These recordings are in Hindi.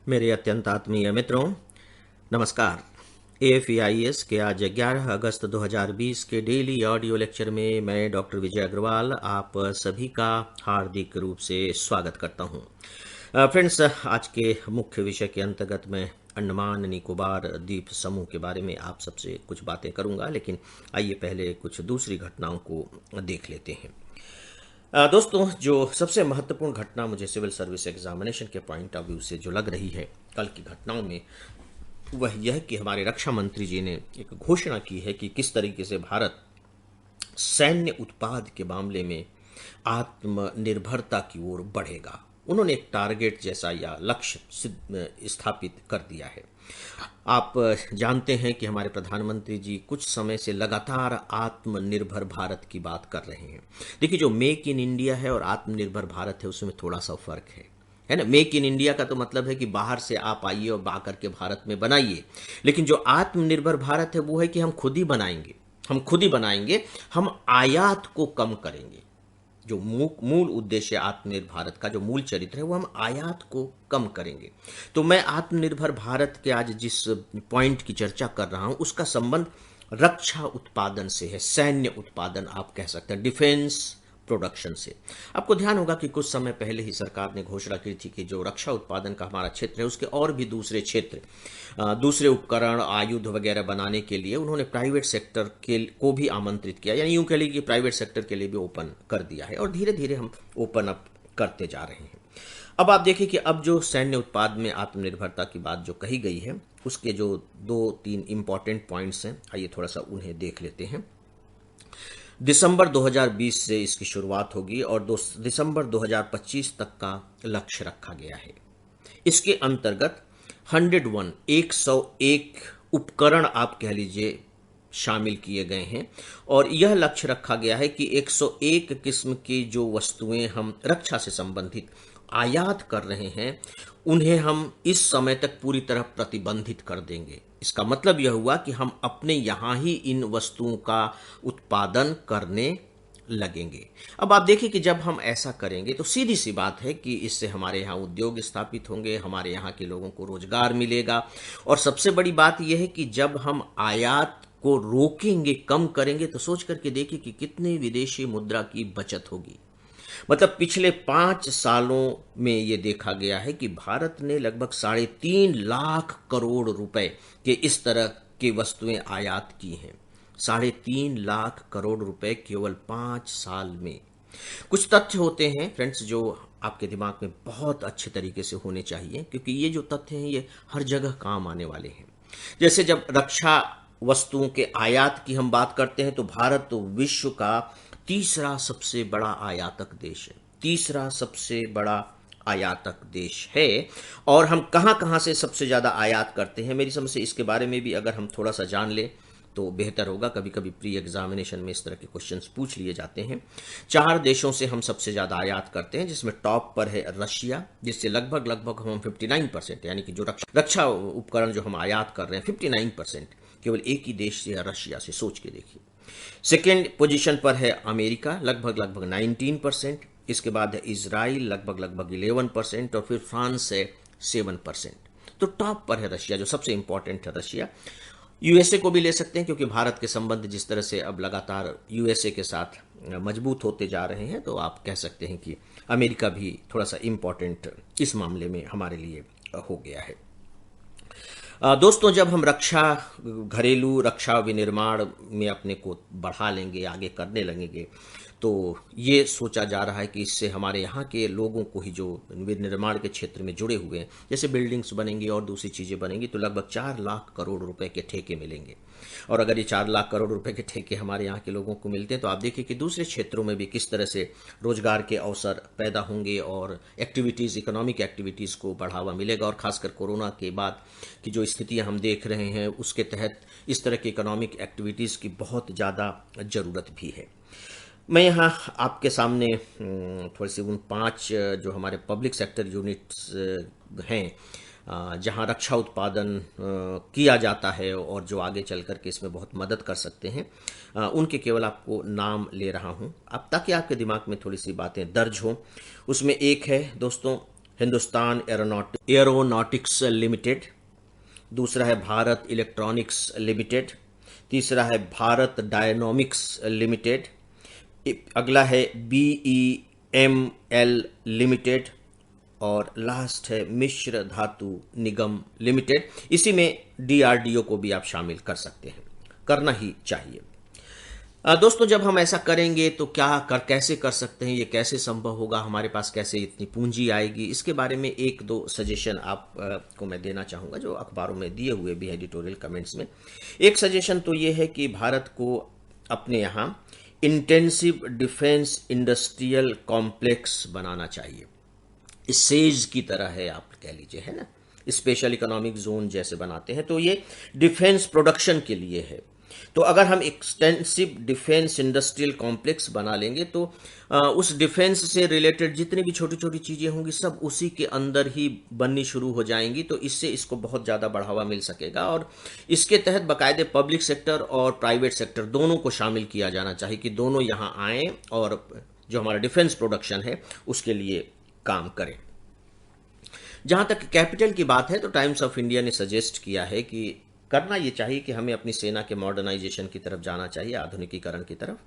मेरे अत्यंत आत्मीय मित्रों, नमस्कार। AFEIS के आज 11 अगस्त 2020 के डेली ऑडियो लेक्चर में मैं डॉक्टर विजय अग्रवाल आप सभी का हार्दिक रूप से स्वागत करता हूं। फ्रेंड्स, आज के मुख्य विषय के अंतर्गत मैं अंडमान निकोबार द्वीप समूह के बारे में आप सबसे कुछ बातें करूंगा, लेकिन आइए पहले कुछ दूसरी घटनाओं को देख लेते हैं। दोस्तों, जो सबसे महत्वपूर्ण घटना मुझे सिविल सर्विस एग्जामिनेशन के पॉइंट ऑफ व्यू से जो लग रही है कल की घटनाओं में, वह यह कि हमारे रक्षा मंत्री जी ने एक घोषणा की है कि किस तरीके से भारत सैन्य उत्पाद के मामले में आत्मनिर्भरता की ओर बढ़ेगा। उन्होंने एक टारगेट जैसा या लक्ष्य स्थापित कर दिया है। आप जानते हैं कि हमारे प्रधानमंत्री जी कुछ समय से लगातार आत्मनिर्भर भारत की बात कर रहे हैं। देखिए, जो मेक इन इंडिया है और आत्मनिर्भर भारत है, उसमें थोड़ा सा फर्क है ना। मेक इन इंडिया का तो मतलब है कि बाहर से आप आइए और बा करके भारत में बनाइए, लेकिन जो आत्मनिर्भर भारत है वो है कि हम खुद ही बनाएंगे, हम आयात को कम करेंगे। जो मूल उद्देश्य आत्मनिर्भर भारत का जो मूल चरित्र है वो हम आयात को कम करेंगे। तो मैं आत्मनिर्भर भारत के आज जिस पॉइंट की चर्चा कर रहा हूं उसका संबंध रक्षा उत्पादन से है, सैन्य उत्पादन आप कह सकते हैं, डिफेंस प्रोडक्शन से। आपको ध्यान होगा कि कुछ समय पहले ही सरकार ने घोषणा की थी कि जो रक्षा उत्पादन का हमारा क्षेत्र है उसके और भी दूसरे क्षेत्र, दूसरे उपकरण, आयुध वगैरह बनाने के लिए उन्होंने प्राइवेट सेक्टर के को भी आमंत्रित किया, यानी यूं कह लीजिए कि प्राइवेट सेक्टर के लिए भी ओपन कर दिया है और धीरे धीरे हम ओपन अप करते जा रहे हैं। अब आप देखिए कि अब जो सैन्य उत्पाद में आत्मनिर्भरता की बात जो कही गई है उसके जो 2-3 इंपॉर्टेंट पॉइंट्स हैं, आइए थोड़ा सा उन्हें देख लेते हैं। दिसंबर 2020 से इसकी शुरुआत होगी और दिसंबर 2025 तक का लक्ष्य रखा गया है। इसके अंतर्गत 101 उपकरण आप कह लीजिए शामिल किए गए हैं और यह लक्ष्य रखा गया है कि 101 किस्म की जो वस्तुएं हम रक्षा से संबंधित आयात कर रहे हैं उन्हें हम इस समय तक पूरी तरह प्रतिबंधित कर देंगे। इसका मतलब यह हुआ कि हम अपने यहां ही इन वस्तुओं का उत्पादन करने लगेंगे। अब आप देखिए कि जब हम ऐसा करेंगे तो सीधी सी बात है कि इससे हमारे यहाँ उद्योग स्थापित होंगे, हमारे यहाँ के लोगों को रोजगार मिलेगा और सबसे बड़ी बात यह है कि जब हम आयात को रोकेंगे, कम करेंगे, तो सोच करके देखिए कि कितने विदेशी मुद्रा की बचत होगी। मतलब पिछले 5 सालों में यह देखा गया है कि भारत ने लगभग 3.5 लाख करोड़ रुपए के इस तरह की वस्तुएं आयात की हैं। 3.5 लाख करोड़ रुपए केवल 5 साल में। कुछ तथ्य होते हैं फ्रेंड्स जो आपके दिमाग में बहुत अच्छे तरीके से होने चाहिए, क्योंकि ये जो तथ्य हैं ये हर जगह काम आने वाले हैं। जैसे जब रक्षा वस्तुओं के आयात की हम बात करते हैं तो भारत तो विश्व का तीसरा सबसे बड़ा आयातक देश है। तीसरा सबसे बड़ा आयातक देश है। और हम कहां कहां से सबसे ज्यादा आयात करते हैं, मेरी समझ से इसके बारे में भी अगर हम थोड़ा सा जान लें तो बेहतर होगा। कभी कभी प्री एग्जामिनेशन में इस तरह के क्वेश्चंस पूछ लिए जाते हैं। 4 देशों से हम सबसे ज्यादा आयात करते हैं, जिसमें टॉप पर है रशिया, जिससे लगभग हम 59%, यानी कि जो रक्षा उपकरण जो हम आयात कर रहे हैं 59% केवल एक ही देश से, रशिया से। सोच के देखिए। सेकेंड पोजीशन पर है अमेरिका, लगभग 19%। इसके बाद है इजराइल, लगभग 11%, और फिर फ्रांस है 7%। तो टॉप पर है रशिया, जो सबसे इंपॉर्टेंट है रशिया। यूएसए को भी ले सकते हैं, क्योंकि भारत के संबंध जिस तरह से अब लगातार यूएसए के साथ मजबूत होते जा रहे हैं, तो आप कह सकते हैं कि अमेरिका भी थोड़ा सा इंपॉर्टेंट इस मामले में हमारे लिए हो गया है। दोस्तों, जब हम घरेलू रक्षा विनिर्माण में अपने को बढ़ा लेंगे, आगे करने लगेंगे, तो ये सोचा जा रहा है कि इससे हमारे यहाँ के लोगों को ही जो विनिर्माण के क्षेत्र में जुड़े हुए हैं, जैसे बिल्डिंग्स बनेंगी और दूसरी चीज़ें बनेंगी, तो लगभग 4 लाख करोड़ रुपए के ठेके मिलेंगे। और अगर ये 4 लाख करोड़ रुपए के ठेके हमारे यहाँ के लोगों को मिलते हैं तो आप देखिए कि दूसरे क्षेत्रों में भी किस तरह से रोजगार के अवसर पैदा होंगे और इकोनॉमिक एक्टिविटीज़ को बढ़ावा मिलेगा। और खासकर कोरोना के बाद की जो स्थितियाँ हम देख रहे हैं उसके तहत इस तरह की इकोनॉमिक एक्टिविटीज़ की बहुत ज़्यादा ज़रूरत भी है। मैं यहाँ आपके सामने थोड़ी सी उन 5 जो हमारे पब्लिक सेक्टर यूनिट्स हैं जहाँ रक्षा उत्पादन किया जाता है और जो आगे चल कर के इसमें बहुत मदद कर सकते हैं, उनके केवल आपको नाम ले रहा हूँ अब, ताकि आपके दिमाग में थोड़ी सी बातें दर्ज हों। उसमें एक है दोस्तों हिंदुस्तान एरोनॉटिक्स लिमिटेड, दूसरा है भारत इलेक्ट्रॉनिक्स लिमिटेड, तीसरा है भारत डायनोमिक्स लिमिटेड, अगला है BEML लिमिटेड और लास्ट है मिश्र धातु निगम लिमिटेड। इसी में DRDO को भी आप शामिल कर सकते हैं, करना ही चाहिए। दोस्तों, जब हम ऐसा करेंगे तो कैसे कर सकते हैं, ये कैसे संभव होगा, हमारे पास कैसे इतनी पूंजी आएगी, इसके बारे में एक दो सजेशन आप को मैं देना चाहूँगा जो अखबारों में दिए हुए भी एडिटोरियल कमेंट्स में। एक सजेशन तो ये है कि भारत को अपने यहाँ इंटेंसिव डिफेंस इंडस्ट्रियल कॉम्प्लेक्स बनाना चाहिए। सेज की तरह है, आप कह लीजिए, है ना, स्पेशल इकोनॉमिक जोन जैसे बनाते हैं, तो ये डिफेंस प्रोडक्शन के लिए है। तो अगर हम एक्सटेंसिव डिफेंस इंडस्ट्रियल कॉम्प्लेक्स बना लेंगे तो उस डिफेंस से रिलेटेड जितनी भी छोटी छोटी चीज़ें होंगी सब उसी के अंदर ही बननी शुरू हो जाएंगी। तो इससे इसको बहुत ज़्यादा बढ़ावा मिल सकेगा और इसके तहत बाकायदे पब्लिक सेक्टर और प्राइवेट सेक्टर दोनों को शामिल किया जाना चाहिए कि दोनों यहाँ आएँ और जो हमारा डिफेंस प्रोडक्शन है उसके लिए काम करें। जहाँ तक कैपिटल की बात है तो टाइम्स ऑफ इंडिया ने सजेस्ट किया है कि करना ये चाहिए कि हमें अपनी सेना के मॉडर्नाइजेशन की तरफ जाना चाहिए, आधुनिकीकरण की तरफ।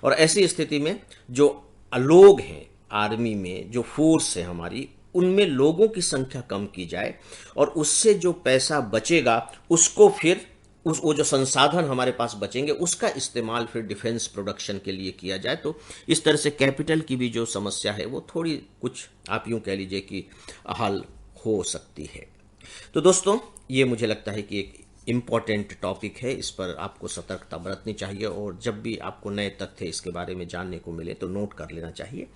और ऐसी स्थिति में जो लोग हैं आर्मी में, जो फोर्स है हमारी, उनमें लोगों की संख्या कम की जाए और उससे जो पैसा बचेगा उसको फिर वो जो संसाधन हमारे पास बचेंगे उसका इस्तेमाल फिर डिफेंस प्रोडक्शन के लिए किया जाए। तो इस तरह से कैपिटल की भी जो समस्या है वो थोड़ी कुछ आप यूं कह लीजिए कि हल हो सकती है। तो दोस्तों, ये मुझे लगता है कि एक इम्पॉर्टेंट टॉपिक है, इस पर आपको सतर्कता बरतनी चाहिए और जब भी आपको नए तथ्य इसके बारे में जानने को मिले तो नोट कर लेना चाहिए।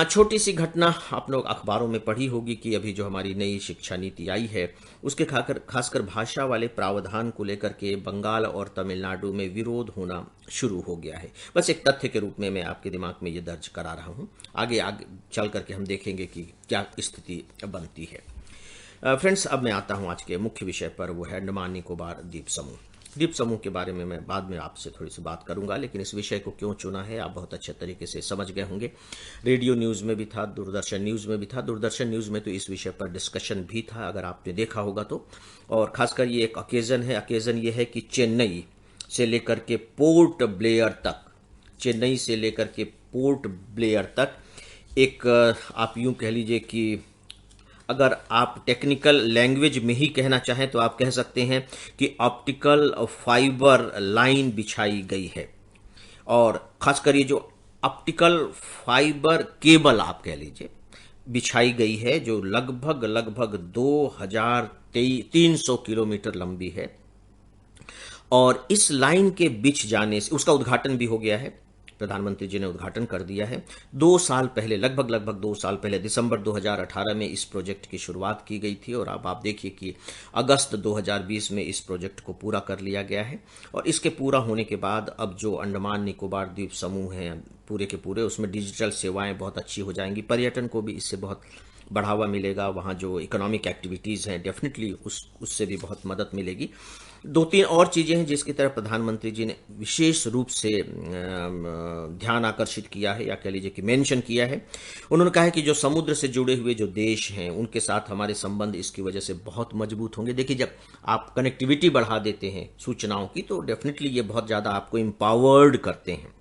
छोटी सी घटना आप लोग अखबारों में पढ़ी होगी कि अभी जो हमारी नई शिक्षा नीति आई है उसके खासकर भाषा वाले प्रावधान को लेकर के बंगाल और तमिलनाडु में विरोध होना शुरू हो गया है। बस एक तथ्य के रूप में मैं आपके दिमाग में ये दर्ज करा रहा हूँ, आगे चल करके हम देखेंगे कि क्या स्थिति बनती है। फ्रेंड्स, अब मैं आता हूं आज के मुख्य विषय पर, वो है अंडमान निकोबार द्वीप समूह। द्वीप समूह के बारे में मैं बाद में आपसे थोड़ी सी बात करूंगा, लेकिन इस विषय को क्यों चुना है आप बहुत अच्छे तरीके से समझ गए होंगे। रेडियो न्यूज़ में भी था, दूरदर्शन न्यूज़ में भी था। दूरदर्शन न्यूज़ में तो इस विषय पर डिस्कशन भी था, अगर आपने देखा होगा तो। और खासकर ये एक अकेजन ये है कि चेन्नई से लेकर के पोर्ट ब्लेयर तक एक आप यूं कह लीजिए कि अगर आप टेक्निकल लैंग्वेज में ही कहना चाहें तो आप कह सकते हैं कि ऑप्टिकल फाइबर लाइन बिछाई गई है। और खासकर ये जो ऑप्टिकल फाइबर केबल आप कह लीजिए बिछाई गई है, जो लगभग 2300 किलोमीटर लंबी है। और इस लाइन के बिछ जाने से उसका उद्घाटन भी हो गया है, प्रधानमंत्री जी ने उद्घाटन कर दिया है। 2 साल पहले, लगभग 2 साल पहले, दिसंबर 2018 में इस प्रोजेक्ट की शुरुआत की गई थी और अब आप देखिए कि अगस्त 2020 में इस प्रोजेक्ट को पूरा कर लिया गया है। और इसके पूरा होने के बाद अब जो अंडमान निकोबार द्वीप समूह हैं पूरे के पूरे, उसमें डिजिटल सेवाएं बहुत अच्छी हो जाएंगी, पर्यटन को भी इससे बहुत बढ़ावा मिलेगा, वहाँ जो इकोनॉमिक एक्टिविटीज़ हैं डेफिनेटली उससे भी बहुत मदद मिलेगी। 2-3 और चीज़ें हैं जिसकी तरफ प्रधानमंत्री जी ने विशेष रूप से ध्यान आकर्षित किया है, या कह लीजिए कि मेंशन किया है। उन्होंने कहा है कि जो समुद्र से जुड़े हुए जो देश हैं उनके साथ हमारे संबंध इसकी वजह से बहुत मजबूत होंगे। देखिए, जब आप कनेक्टिविटी बढ़ा देते हैं सूचनाओं की तो डेफिनेटली ये बहुत ज़्यादा आपको एम्पावर्ड करते हैं।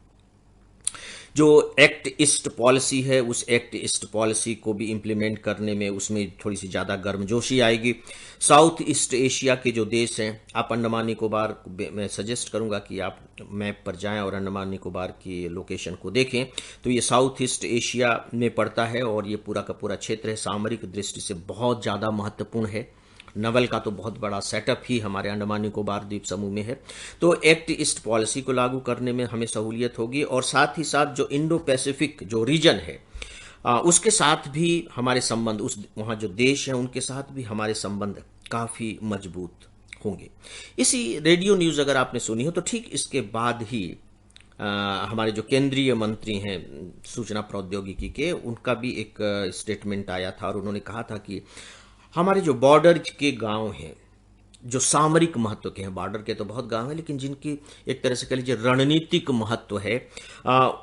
जो एक्ट ईस्ट पॉलिसी है उस एक्ट ईस्ट पॉलिसी को भी इम्प्लीमेंट करने में उसमें थोड़ी सी ज़्यादा गर्मजोशी आएगी। साउथ ईस्ट एशिया के जो देश हैं, आप अंडमान निकोबार, मैं सजेस्ट करूंगा कि आप मैप पर जाएं और अंडमान निकोबार की लोकेशन को देखें तो ये साउथ ईस्ट एशिया में पड़ता है और ये पूरा का पूरा क्षेत्र है सामरिक दृष्टि से बहुत ज़्यादा महत्वपूर्ण है। नवल का तो बहुत बड़ा सेटअप ही हमारे अंडमान निकोबार द्वीप समूह में है। तो एक्ट ईस्ट पॉलिसी को लागू करने में हमें सहूलियत होगी और साथ ही साथ जो इंडो पैसिफिक जो रीजन है उसके साथ भी हमारे संबंध, वहाँ जो देश हैं उनके साथ भी हमारे संबंध काफ़ी मजबूत होंगे। इसी रेडियो न्यूज़ अगर आपने सुनी हो तो ठीक इसके बाद ही हमारे जो केंद्रीय मंत्री हैं सूचना प्रौद्योगिकी के, उनका भी एक स्टेटमेंट आया था और उन्होंने कहा था कि हमारे जो बॉर्डर के गांव हैं, जो सामरिक महत्व के हैं, बॉर्डर के तो बहुत गांव हैं लेकिन जिनकी एक तरह से कह लीजिए रणनीतिक महत्व है,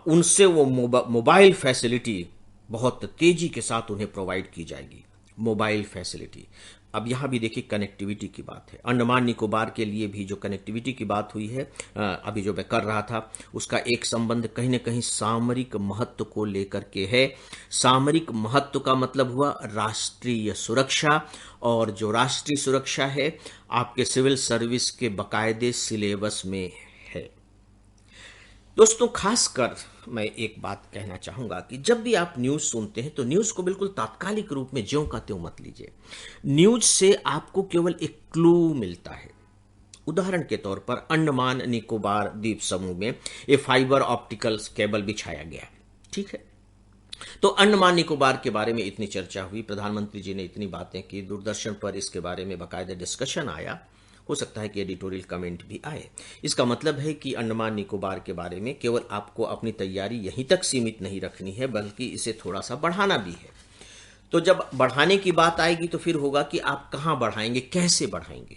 उनसे वो मोबाइल फैसिलिटी बहुत तेजी के साथ उन्हें प्रोवाइड की जाएगी। मोबाइल फैसिलिटी, अब यहाँ भी देखिए कनेक्टिविटी की बात है। अंडमान निकोबार के लिए भी जो कनेक्टिविटी की बात हुई है, अभी जो मैं कर रहा था, उसका एक संबंध कहीं ना कहीं सामरिक महत्व को लेकर के है। सामरिक महत्व का मतलब हुआ राष्ट्रीय सुरक्षा, और जो राष्ट्रीय सुरक्षा है आपके सिविल सर्विस के बकायदे सिलेबस में है। दोस्तों, खासकर मैं एक बात कहना चाहूंगा कि जब भी आप न्यूज़ सुनते हैं तो न्यूज़ को बिल्कुल तात्कालिक रूप में ज्यों का त्यों मत लीजिए। न्यूज़ से आपको केवल एक क्लू मिलता है। उदाहरण के तौर पर अंडमान निकोबार द्वीप समूह में ये फाइबर ऑप्टिकल केबल बिछाया गया, ठीक है। तो अंडमान निकोबार के बारे में इतनी चर्चा हुई, प्रधानमंत्री जी ने इतनी बातें की, दूरदर्शन पर इसके बारे में बाकायदा डिस्कशन आया, हो सकता है कि एडिटोरियल कमेंट भी आए। इसका मतलब है कि अंडमान निकोबार के बारे में केवल आपको अपनी तैयारी यहीं तक सीमित नहीं रखनी है, बल्कि इसे थोड़ा सा बढ़ाना भी है। तो जब बढ़ाने की बात आएगी तो फिर होगा कि आप कहाँ बढ़ाएंगे, कैसे बढ़ाएंगे।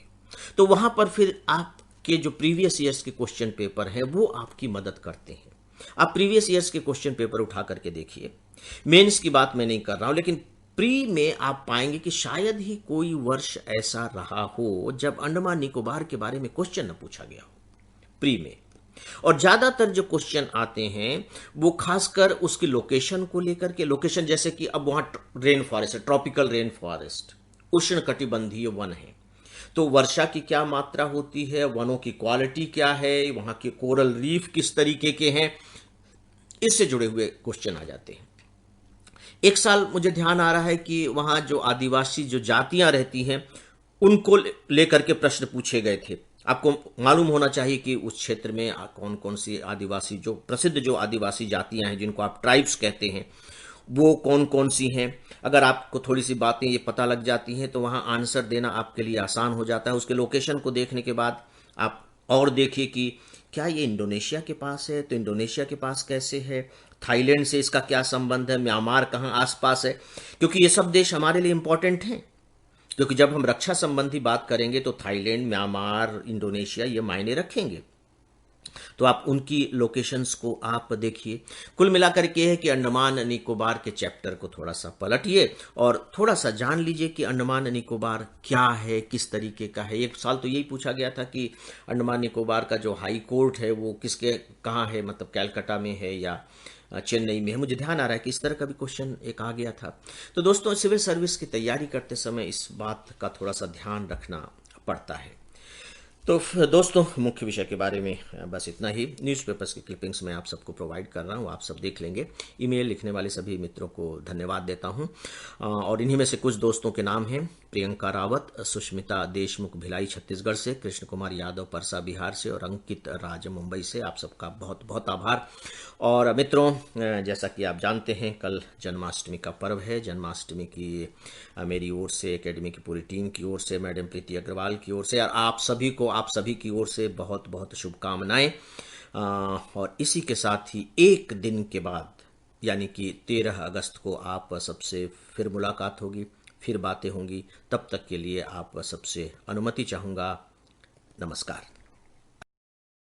तो वहां पर फिर आपके जो प्रीवियस ईयर्स के क्वेश्चन पेपर हैं वो आपकी मदद करते हैं। आप प्रीवियस ईयर्स के क्वेश्चन पेपर उठा करके देखिए। मेंस की बात मैं नहीं कर रहा हूं, लेकिन प्री में आप पाएंगे कि शायद ही कोई वर्ष ऐसा रहा हो जब अंडमान निकोबार के बारे में क्वेश्चन न पूछा गया हो प्री में। और ज्यादातर जो क्वेश्चन आते हैं वो खासकर उसकी लोकेशन को लेकर के, लोकेशन जैसे कि अब वहां रेन फॉरेस्ट है, ट्रॉपिकल रेन फॉरेस्ट, उष्ण कटिबंधीय वन है, तो वर्षा की क्या मात्रा होती है, वनों की क्वालिटी क्या है, वहां के कोरल रीफ किस तरीके के हैं, इससे जुड़े हुए क्वेश्चन आ जाते हैं। एक साल मुझे ध्यान आ रहा है कि वहां जो आदिवासी जो जातियां रहती हैं उनको लेकर के प्रश्न पूछे गए थे। आपको मालूम होना चाहिए कि उस क्षेत्र में कौन कौन सी आदिवासी, जो प्रसिद्ध जो आदिवासी जातियां हैं जिनको आप ट्राइब्स कहते हैं, वो कौन कौन सी हैं। अगर आपको थोड़ी सी बातें ये पता लग जाती हैं तो वहाँ आंसर देना आपके लिए आसान हो जाता है। उसके लोकेशन को देखने के बाद आप और देखिए कि क्या ये इंडोनेशिया के पास है, तो इंडोनेशिया के पास कैसे है, थाईलैंड से इसका क्या संबंध है, म्यांमार कहाँ आसपास है, क्योंकि ये सब देश हमारे लिए इंपॉर्टेंट हैं। क्योंकि जब हम रक्षा संबंधी बात करेंगे तो थाईलैंड, म्यांमार, इंडोनेशिया ये मायने रखेंगे। तो आप उनकी लोकेशंस को आप देखिए। कुल मिलाकर के है कि अंडमान निकोबार के चैप्टर को थोड़ा सा पलटिए और थोड़ा सा जान लीजिए कि अंडमान निकोबार क्या है, किस तरीके का है। एक साल तो यही पूछा गया था कि अंडमान निकोबार का जो हाई कोर्ट है वो किसके कहाँ है, मतलब कैलकाटा में है या चेन्नई में है। मुझे ध्यान आ रहा है कि इस तरह का भी क्वेश्चन एक आ गया था। तो दोस्तों, सिविल सर्विस की तैयारी करते समय इस बात का थोड़ा सा ध्यान रखना पड़ता है। तो दोस्तों, मुख्य विषय के बारे में बस इतना ही। न्यूज़पेपर्स की क्लिपिंग्स मैं आप सबको प्रोवाइड कर रहा हूँ, आप सब देख लेंगे। ईमेल लिखने वाले सभी मित्रों को धन्यवाद देता हूँ। और इन्हीं में से कुछ दोस्तों के नाम हैं: प्रियंका रावत, सुष्मिता देशमुख भिलाई छत्तीसगढ़ से, कृष्ण कुमार यादव परसा बिहार से, और अंकित राज मुंबई से। आप सबका बहुत बहुत आभार। और मित्रों, जैसा कि आप जानते हैं कल जन्माष्टमी का पर्व है। जन्माष्टमी की मेरी ओर से, एकेडमी की पूरी टीम की ओर से, मैडम प्रीति अग्रवाल की ओर से, और आप सभी की ओर से बहुत बहुत शुभकामनाएं। और इसी के साथ ही एक दिन के बाद यानी कि 13 अगस्त को आप सबसे फिर मुलाकात होगी, फिर बातें होंगी। तब तक के लिए आप सबसे अनुमति चाहूँगा। नमस्कार।